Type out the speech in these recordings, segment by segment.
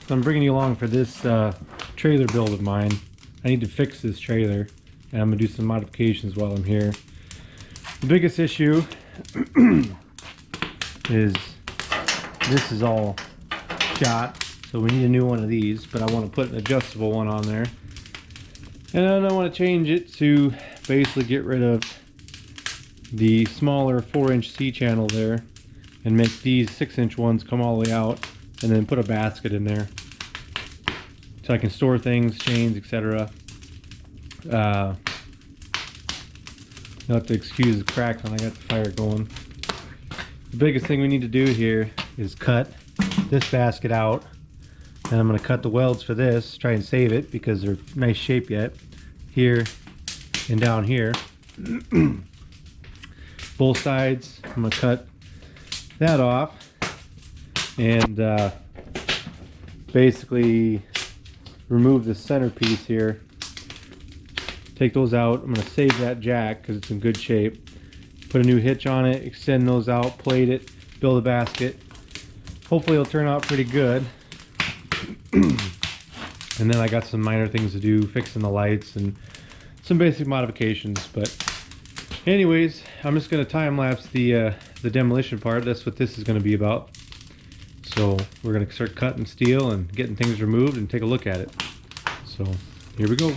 So I'm bringing you along for this trailer build of mine. I need to fix this trailer, and I'm gonna do some modifications while I'm here. The biggest issue is this is all shot, so we need a new one of these, but I want to put an adjustable one on there. And then I want to change it to basically get rid of the smaller 4-inch C-channel there and make these 6-inch ones come all the way out, and then put a basket in there so I can store things, chains, etc. You'll have to excuse the crack when I got the fire going. The biggest thing we need to do here is cut this basket out, and I'm going to cut the welds for this, try and save it because they're nice shape yet, here and down here. Both sides, I'm going to cut that off and basically remove the centerpiece here. Take those out. I'm going to save that jack because it's in good shape. Put a new hitch on it, extend those out, plate it, build a basket. Hopefully it'll turn out pretty good. And then I got some minor things to do, fixing the lights and some basic modifications. But anyways, I'm just going to time lapse the demolition part. That's what this is going to be about. So we're going to start cutting steel and getting things removed and take a look at it. So here we go.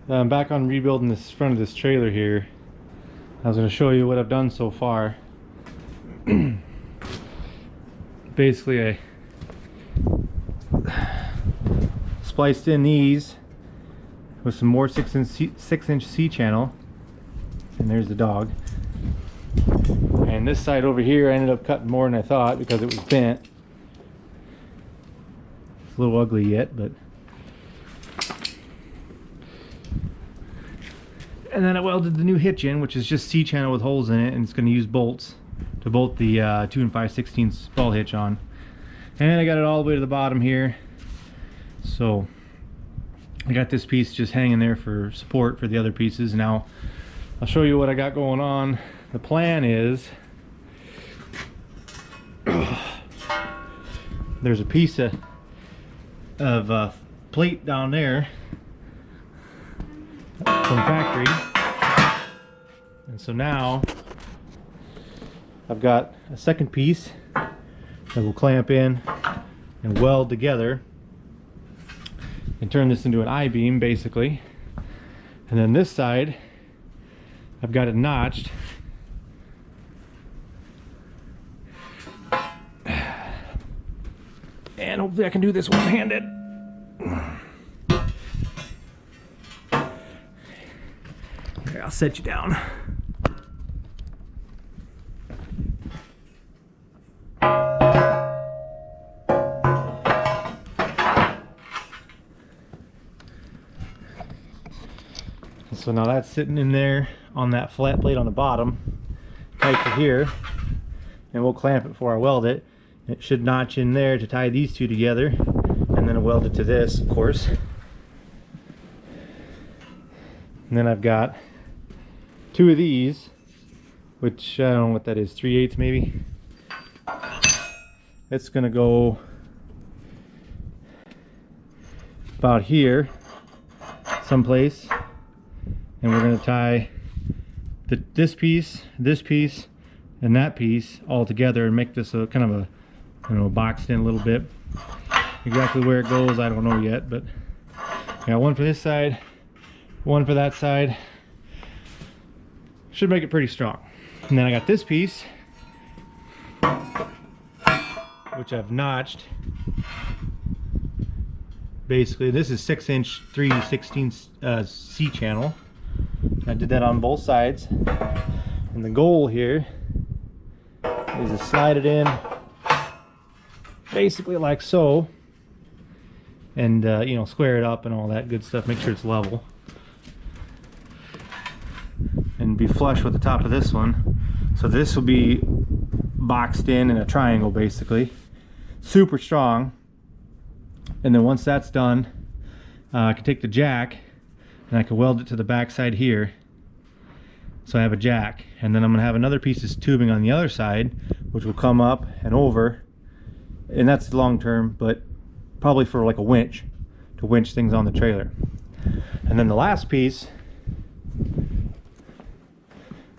I'm back on rebuilding this front of this trailer here. I was going to show you what I've done so far. Basically, I spliced in these with some more 6-inch C-channel, and there's the dog. And this side over here I ended up cutting more than I thought because it was bent. It's a little ugly yet, but. And then I welded the new hitch in, which is just C-channel with holes in it, and it's going to use bolts to bolt the 2 5/16 ball hitch on. And I got it all the way to the bottom here. So I got this piece just hanging there for support for the other pieces. Now I'll show you what I got going on. The plan is there's a piece of plate down there from factory, and so now I've got a second piece that will clamp in and weld together and turn this into an I-beam basically. And then this side I've got it notched, and hopefully I can do this one-handed. Here, I'll set you down. So now that's sitting in there on that flat plate on the bottom, tight to here, and we'll clamp it before I weld it. It should notch in there to tie these two together, and then I'll weld it to this, of course. And then I've got two of these, which I don't know what that is, 3/8 maybe. It's gonna go about here someplace, and we're going to tie this piece, and that piece all together and make this a kind of a, you know, boxed in a little bit. Exactly where it goes I don't know yet, but I got one for this side, one for that side. Should make it pretty strong. And then I got this piece, which I've notched. Basically, this is 6-inch 3 3/16 C-channel. I did that on both sides, and the goal here is to slide it in basically like so, and you know, square it up and all that good stuff, make sure it's level and be flush with the top of this one. So this will be boxed in a triangle basically, super strong. And then once that's done, I can take the jack and I can weld it to the back side here, so I have a jack. And then I'm gonna have another piece of tubing on the other side, which will come up and over, and that's long term, but probably for like a winch to winch things on the trailer. And then the last piece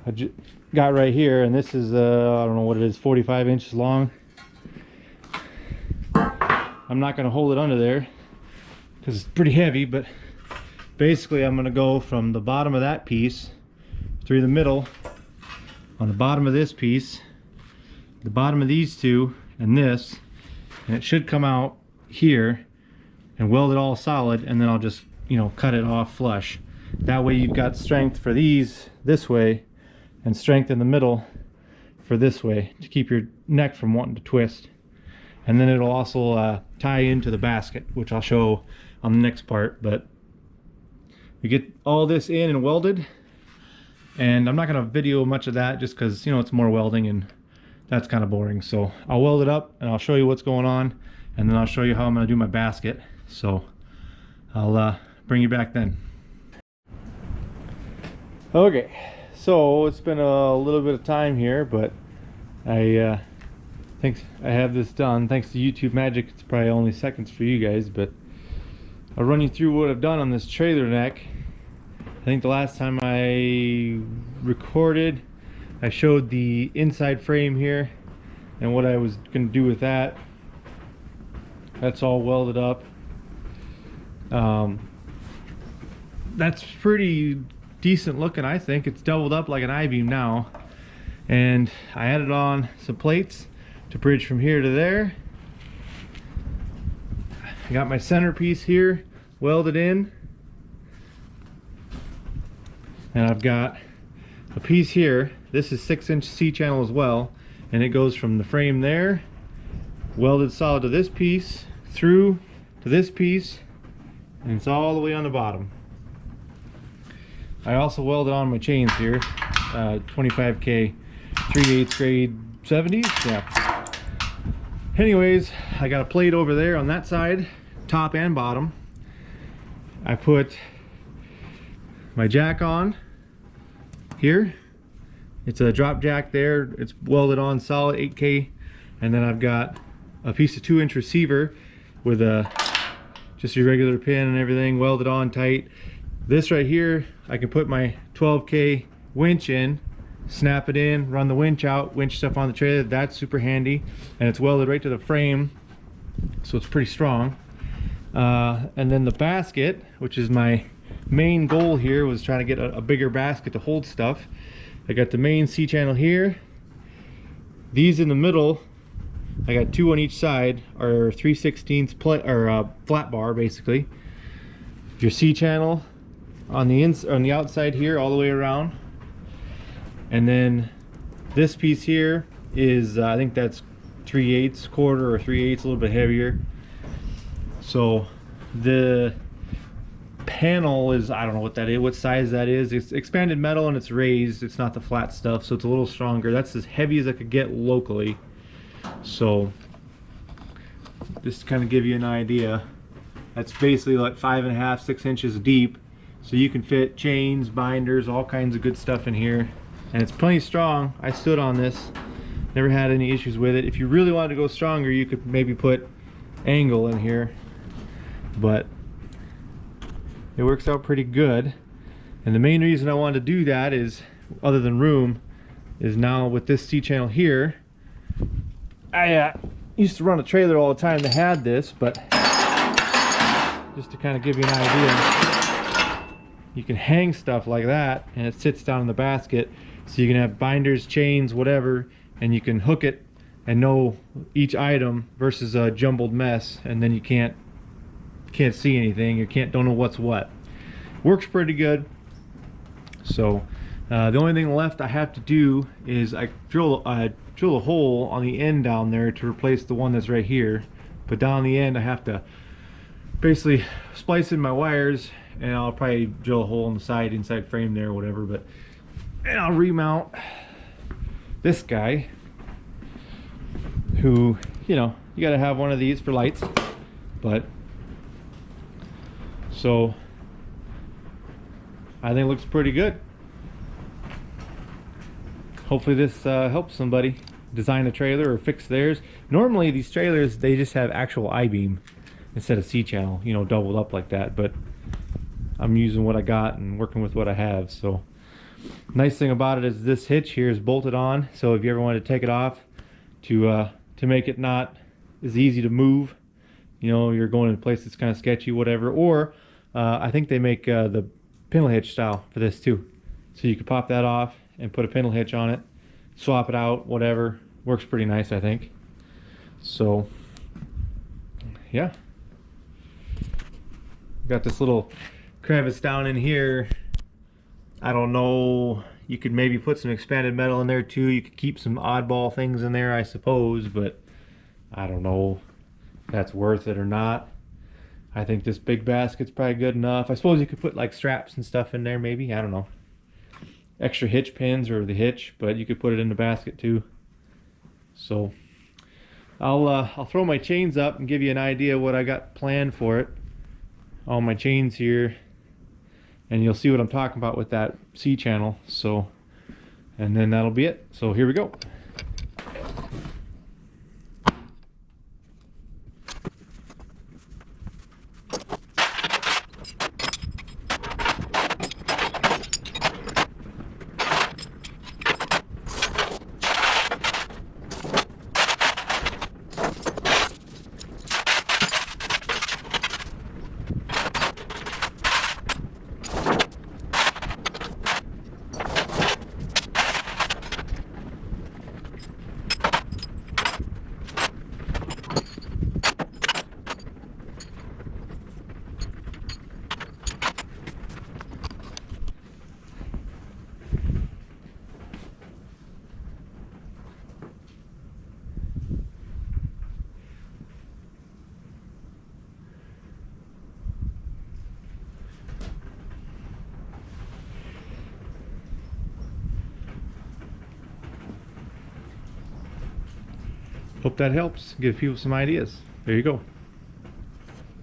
I got right here, and this is I don't know what it is, 45 inches long. I'm not going to hold it under there because it's pretty heavy, but basically I'm going to go from the bottom of that piece through the middle on the bottom of this piece, the bottom of these two, and this, and it should come out here and weld it all solid, and then I'll just, you know, cut it off flush. That way you've got strength for these this way and strength in the middle for this way to keep your neck from wanting to twist. And then it'll also tie into the basket, which I'll show on the next part. But we get all this in and welded, and I'm not going to video much of that just because, you know, it's more welding and that's kind of boring. So I'll weld it up and I'll show you what's going on, and then I'll show you how I'm going to do my basket. So I'll bring you back then. Okay, so it's been a little bit of time here, but I think I have this done. Thanks to YouTube magic, it's probably only seconds for you guys, but I'll run you through what I've done on this trailer neck. I think the last time I recorded, I showed the inside frame here and what I was going to do with that. That's all welded up. that's pretty decent looking, I think. It's doubled up like an I-beam now. And I added on some plates to bridge from here to there. I got my centerpiece here welded in. And I've got a piece here. This is 6-inch C-channel as well. And it goes from the frame there, welded solid to this piece, through to this piece, and it's all the way on the bottom. I also welded on my chains here, 25K 3/8 grade 70s. Yeah. Anyways, I got a plate over there on that side, top and bottom. I put my jack on here. It's a drop jack there. It's welded on solid 8K, and then I've got a piece of 2-inch receiver with just your regular pin and everything welded on tight. This right here, I can put my 12K winch in, snap it in, run the winch out, winch stuff on the trailer. That's super handy, and it's welded right to the frame, so it's pretty strong. And then the basket, which is my main goal here, was trying to get a bigger basket to hold stuff. I got the main C-channel here. These in the middle, I got 2 on each side, are 3/16 flat bar basically. Your C-channel on the outside here, all the way around. And then this piece here is I think that's 3/8 quarter or 3/8, a little bit heavier. So the panel is, I don't know what that is, what size that is. It's expanded metal and it's raised. It's not the flat stuff, so it's a little stronger. That's as heavy as I could get locally. So just to kind of give you an idea, that's basically like 5.5, 6 inches deep. So you can fit chains, binders, all kinds of good stuff in here. And it's plenty strong. I stood on this, never had any issues with it. If you really wanted to go stronger, you could maybe put angle in here, but it works out pretty good. And the main reason I wanted to do that is, other than room, is now with this C-channel here, I used to run a trailer all the time that had this, but just to kind of give you an idea, you can hang stuff like that and it sits down in the basket, so you can have binders, chains, whatever, and you can hook it and know each item versus a jumbled mess, and then you can't see anything, you don't know what's what. Works pretty good. So the only thing left I have to do is I drill a hole on the end down there to replace the one that's right here, but down the end I have to basically splice in my wires, and I'll probably drill a hole on the side, inside frame there or whatever, and I'll remount this guy, who, you know, you gotta have one of these for lights. But so I think it looks pretty good. Hopefully this helps somebody design a trailer or fix theirs. Normally these trailers, they just have actual I-beam instead of C-channel, you know, doubled up like that, but I'm using what I got and working with what I have. So nice thing about it is this hitch here is bolted on, so if you ever want to take it off to make it not as easy to move, you know, you're going in a place that's kind of sketchy, whatever, or I think they make the pintle hitch style for this too, so you could pop that off and put a pintle hitch on it, swap it out, whatever. Works pretty nice, I think. So yeah, got this little crevice down in here. I don't know, you could maybe put some expanded metal in there too. You could keep some oddball things in there, I suppose, but I don't know if that's worth it or not. I think this big basket's probably good enough. I suppose you could put like straps and stuff in there maybe, I don't know. Extra hitch pins or the hitch, but you could put it in the basket too. So I'll throw my chains up and give you an idea what I got planned for it. All my chains here, and you'll see what I'm talking about with that C-channel. So, and then that'll be it. So here we go. hope that helps. Give people some ideas. There you go.